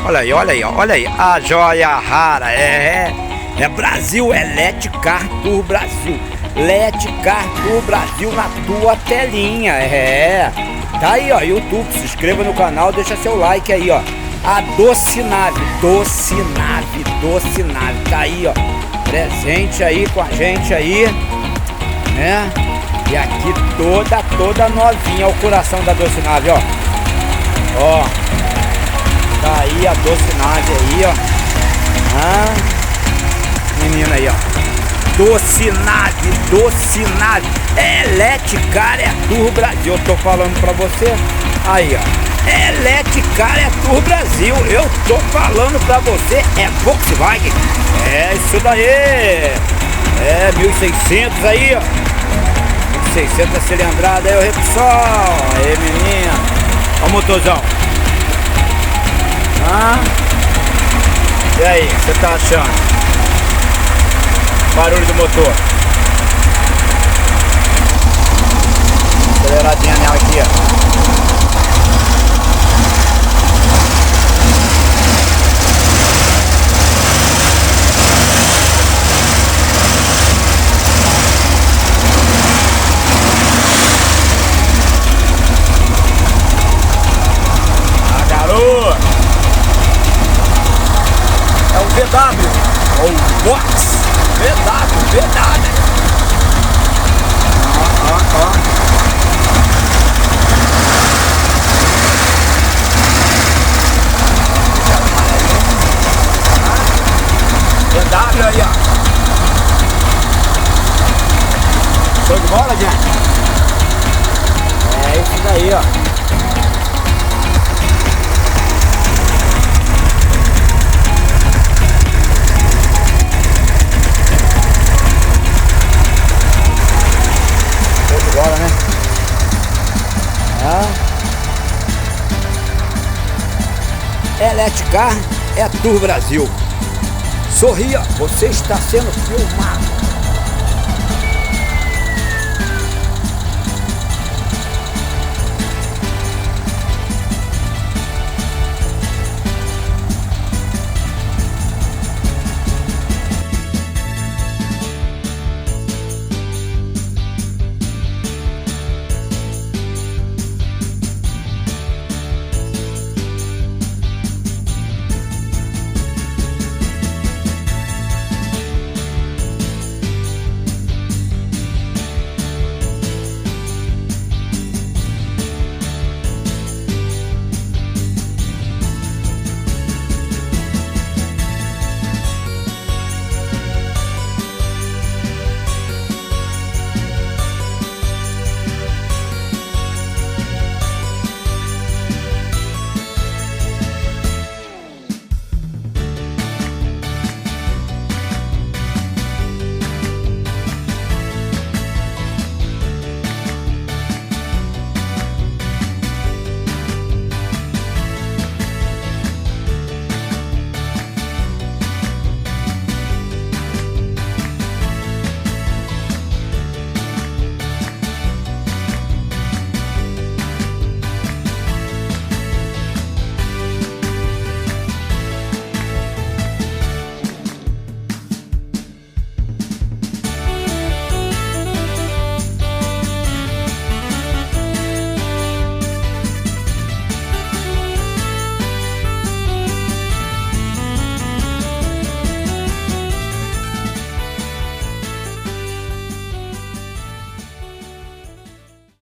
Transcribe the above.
olha aí, ó, olha aí. A joia rara, é Brasil, é Let Car Tour Brasil. Let Car Tour Brasil na tua telinha, Tá aí, ó, YouTube, se inscreva no canal, deixa seu like aí, ó. A Doce Nave, tá aí, ó. Presente aí com a gente aí, né? E aqui toda novinha, ó, o coração da Doce Nave, ó. Ó, tá aí a Doce Nave aí, ó. Menina aí, ó. Doce Nave. Let Car Tour Brasil. Eu tô falando pra você. Aí, ó. Let Car Tour Brasil. Eu tô falando pra você. É Volkswagen. É isso daí. É 1600 aí, ó. 1600 cilindrada aí, o Repsol. Aí, menina. Ó o motorzão. E aí, o que você tá achando? Barulho do motor. Aceleradinha nela aqui, ó. Garoto! É o VW, ou Box VW. Ó. VW aí, ó. Show de bola, gente? É isso daí, ó. Agora, né? Let Car Tour Brasil. Sorria, você está sendo filmado.